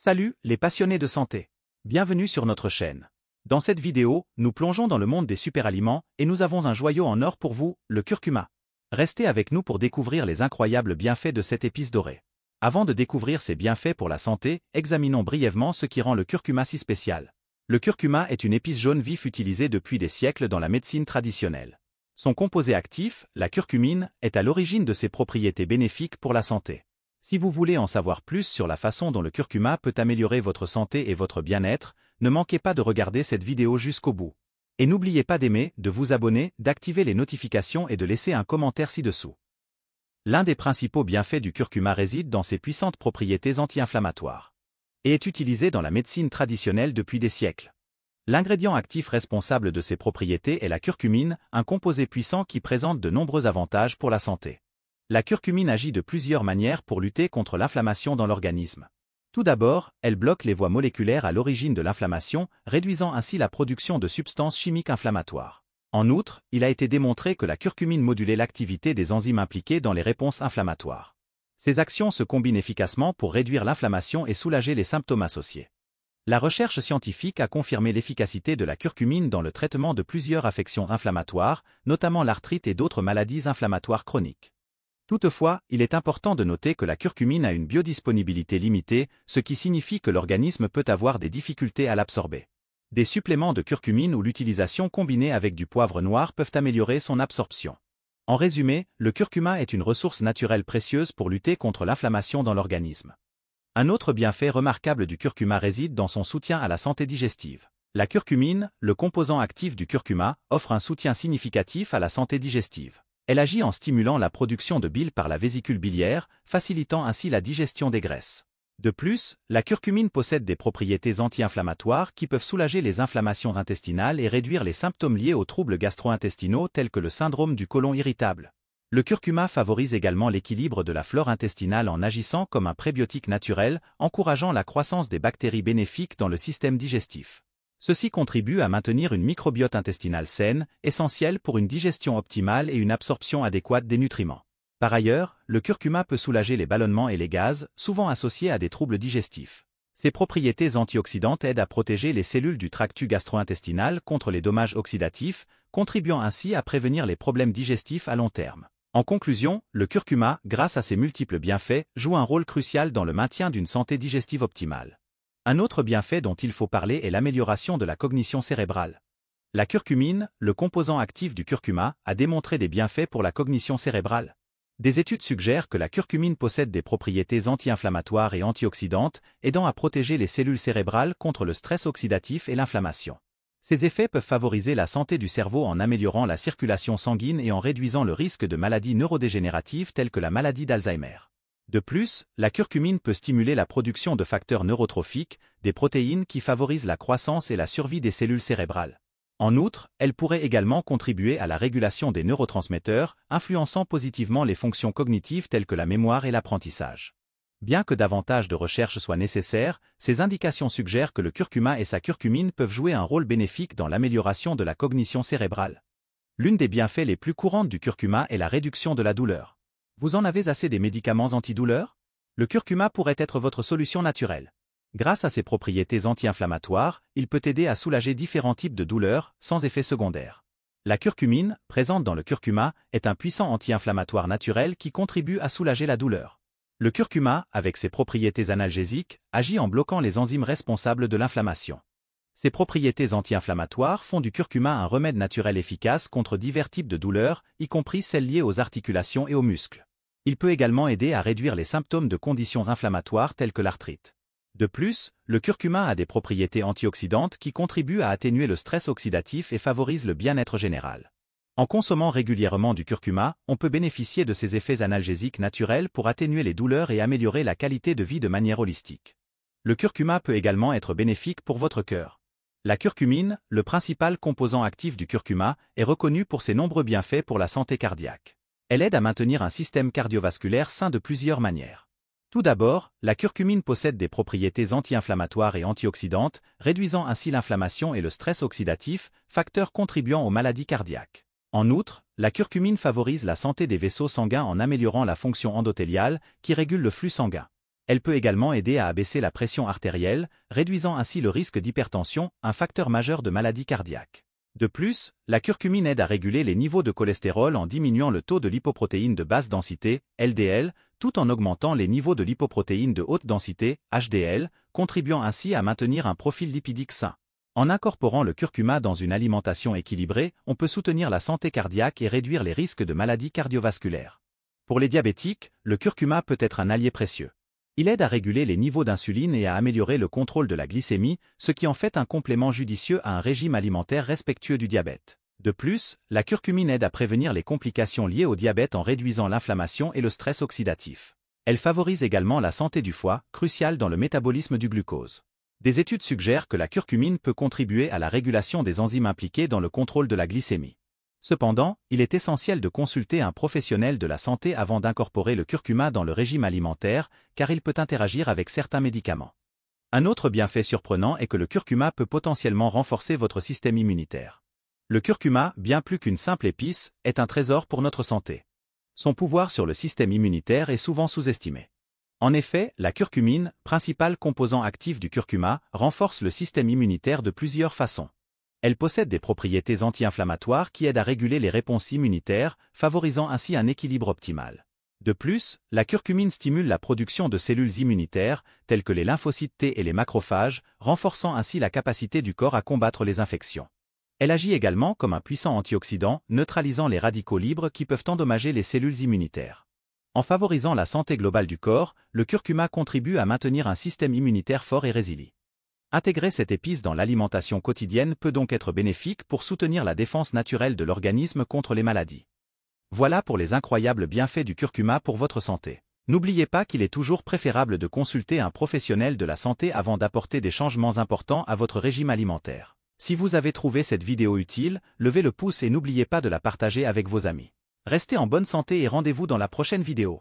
Salut, les passionnés de santé. Bienvenue sur notre chaîne. Dans cette vidéo, nous plongeons dans le monde des superaliments et nous avons un joyau en or pour vous, le curcuma. Restez avec nous pour découvrir les incroyables bienfaits de cette épice dorée. Avant de découvrir ses bienfaits pour la santé, examinons brièvement ce qui rend le curcuma si spécial. Le curcuma est une épice jaune vif utilisée depuis des siècles dans la médecine traditionnelle. Son composé actif, la curcumine, est à l'origine de ses propriétés bénéfiques pour la santé. Si vous voulez en savoir plus sur la façon dont le curcuma peut améliorer votre santé et votre bien-être, ne manquez pas de regarder cette vidéo jusqu'au bout. Et n'oubliez pas d'aimer, de vous abonner, d'activer les notifications et de laisser un commentaire ci-dessous. L'un des principaux bienfaits du curcuma réside dans ses puissantes propriétés anti-inflammatoires et est utilisé dans la médecine traditionnelle depuis des siècles. L'ingrédient actif responsable de ces propriétés est la curcumine, un composé puissant qui présente de nombreux avantages pour la santé. La curcumine agit de plusieurs manières pour lutter contre l'inflammation dans l'organisme. Tout d'abord, elle bloque les voies moléculaires à l'origine de l'inflammation, réduisant ainsi la production de substances chimiques inflammatoires. En outre, il a été démontré que la curcumine modulait l'activité des enzymes impliquées dans les réponses inflammatoires. Ces actions se combinent efficacement pour réduire l'inflammation et soulager les symptômes associés. La recherche scientifique a confirmé l'efficacité de la curcumine dans le traitement de plusieurs affections inflammatoires, notamment l'arthrite et d'autres maladies inflammatoires chroniques. Toutefois, il est important de noter que la curcumine a une biodisponibilité limitée, ce qui signifie que l'organisme peut avoir des difficultés à l'absorber. Des suppléments de curcumine ou l'utilisation combinée avec du poivre noir peuvent améliorer son absorption. En résumé, le curcuma est une ressource naturelle précieuse pour lutter contre l'inflammation dans l'organisme. Un autre bienfait remarquable du curcuma réside dans son soutien à la santé digestive. La curcumine, le composant actif du curcuma, offre un soutien significatif à la santé digestive. Elle agit en stimulant la production de bile par la vésicule biliaire, facilitant ainsi la digestion des graisses. De plus, la curcumine possède des propriétés anti-inflammatoires qui peuvent soulager les inflammations intestinales et réduire les symptômes liés aux troubles gastro-intestinaux tels que le syndrome du côlon irritable. Le curcuma favorise également l'équilibre de la flore intestinale en agissant comme un prébiotique naturel, encourageant la croissance des bactéries bénéfiques dans le système digestif. Ceci contribue à maintenir une microbiote intestinale saine, essentielle pour une digestion optimale et une absorption adéquate des nutriments. Par ailleurs, le curcuma peut soulager les ballonnements et les gaz, souvent associés à des troubles digestifs. Ses propriétés antioxydantes aident à protéger les cellules du tractus gastro-intestinal contre les dommages oxydatifs, contribuant ainsi à prévenir les problèmes digestifs à long terme. En conclusion, le curcuma, grâce à ses multiples bienfaits, joue un rôle crucial dans le maintien d'une santé digestive optimale. Un autre bienfait dont il faut parler est l'amélioration de la cognition cérébrale. La curcumine, le composant actif du curcuma, a démontré des bienfaits pour la cognition cérébrale. Des études suggèrent que la curcumine possède des propriétés anti-inflammatoires et antioxydantes, aidant à protéger les cellules cérébrales contre le stress oxydatif et l'inflammation. Ces effets peuvent favoriser la santé du cerveau en améliorant la circulation sanguine et en réduisant le risque de maladies neurodégénératives telles que la maladie d'Alzheimer. De plus, la curcumine peut stimuler la production de facteurs neurotrophiques, des protéines qui favorisent la croissance et la survie des cellules cérébrales. En outre, elle pourrait également contribuer à la régulation des neurotransmetteurs, influençant positivement les fonctions cognitives telles que la mémoire et l'apprentissage. Bien que davantage de recherches soient nécessaires, ces indications suggèrent que le curcuma et sa curcumine peuvent jouer un rôle bénéfique dans l'amélioration de la cognition cérébrale. L'une des bienfaits les plus courantes du curcuma est la réduction de la douleur. Vous en avez assez des médicaments antidouleurs? Le curcuma pourrait être votre solution naturelle. Grâce à ses propriétés anti-inflammatoires, il peut aider à soulager différents types de douleurs, sans effet secondaire. La curcumine, présente dans le curcuma, est un puissant anti-inflammatoire naturel qui contribue à soulager la douleur. Le curcuma, avec ses propriétés analgésiques, agit en bloquant les enzymes responsables de l'inflammation. Ces propriétés anti-inflammatoires font du curcuma un remède naturel efficace contre divers types de douleurs, y compris celles liées aux articulations et aux muscles. Il peut également aider à réduire les symptômes de conditions inflammatoires telles que l'arthrite. De plus, le curcuma a des propriétés antioxydantes qui contribuent à atténuer le stress oxydatif et favorisent le bien-être général. En consommant régulièrement du curcuma, on peut bénéficier de ses effets analgésiques naturels pour atténuer les douleurs et améliorer la qualité de vie de manière holistique. Le curcuma peut également être bénéfique pour votre cœur. La curcumine, le principal composant actif du curcuma, est reconnue pour ses nombreux bienfaits pour la santé cardiaque. Elle aide à maintenir un système cardiovasculaire sain de plusieurs manières. Tout d'abord, la curcumine possède des propriétés anti-inflammatoires et antioxydantes, réduisant ainsi l'inflammation et le stress oxydatif, facteurs contribuant aux maladies cardiaques. En outre, la curcumine favorise la santé des vaisseaux sanguins en améliorant la fonction endothéliale, qui régule le flux sanguin. Elle peut également aider à abaisser la pression artérielle, réduisant ainsi le risque d'hypertension, un facteur majeur de maladie cardiaque. De plus, la curcumine aide à réguler les niveaux de cholestérol en diminuant le taux de lipoprotéines de basse densité, LDL, tout en augmentant les niveaux de lipoprotéines de haute densité, HDL, contribuant ainsi à maintenir un profil lipidique sain. En incorporant le curcuma dans une alimentation équilibrée, on peut soutenir la santé cardiaque et réduire les risques de maladies cardiovasculaires. Pour les diabétiques, le curcuma peut être un allié précieux. Il aide à réguler les niveaux d'insuline et à améliorer le contrôle de la glycémie, ce qui en fait un complément judicieux à un régime alimentaire respectueux du diabète. De plus, la curcumine aide à prévenir les complications liées au diabète en réduisant l'inflammation et le stress oxydatif. Elle favorise également la santé du foie, cruciale dans le métabolisme du glucose. Des études suggèrent que la curcumine peut contribuer à la régulation des enzymes impliquées dans le contrôle de la glycémie. Cependant, il est essentiel de consulter un professionnel de la santé avant d'incorporer le curcuma dans le régime alimentaire, car il peut interagir avec certains médicaments. Un autre bienfait surprenant est que le curcuma peut potentiellement renforcer votre système immunitaire. Le curcuma, bien plus qu'une simple épice, est un trésor pour notre santé. Son pouvoir sur le système immunitaire est souvent sous-estimé. En effet, la curcumine, principal composant actif du curcuma, renforce le système immunitaire de plusieurs façons. Elle possède des propriétés anti-inflammatoires qui aident à réguler les réponses immunitaires, favorisant ainsi un équilibre optimal. De plus, la curcumine stimule la production de cellules immunitaires, telles que les lymphocytes T et les macrophages, renforçant ainsi la capacité du corps à combattre les infections. Elle agit également comme un puissant antioxydant, neutralisant les radicaux libres qui peuvent endommager les cellules immunitaires. En favorisant la santé globale du corps, le curcuma contribue à maintenir un système immunitaire fort et résilient. Intégrer cette épice dans l'alimentation quotidienne peut donc être bénéfique pour soutenir la défense naturelle de l'organisme contre les maladies. Voilà pour les incroyables bienfaits du curcuma pour votre santé. N'oubliez pas qu'il est toujours préférable de consulter un professionnel de la santé avant d'apporter des changements importants à votre régime alimentaire. Si vous avez trouvé cette vidéo utile, levez le pouce et n'oubliez pas de la partager avec vos amis. Restez en bonne santé et rendez-vous dans la prochaine vidéo.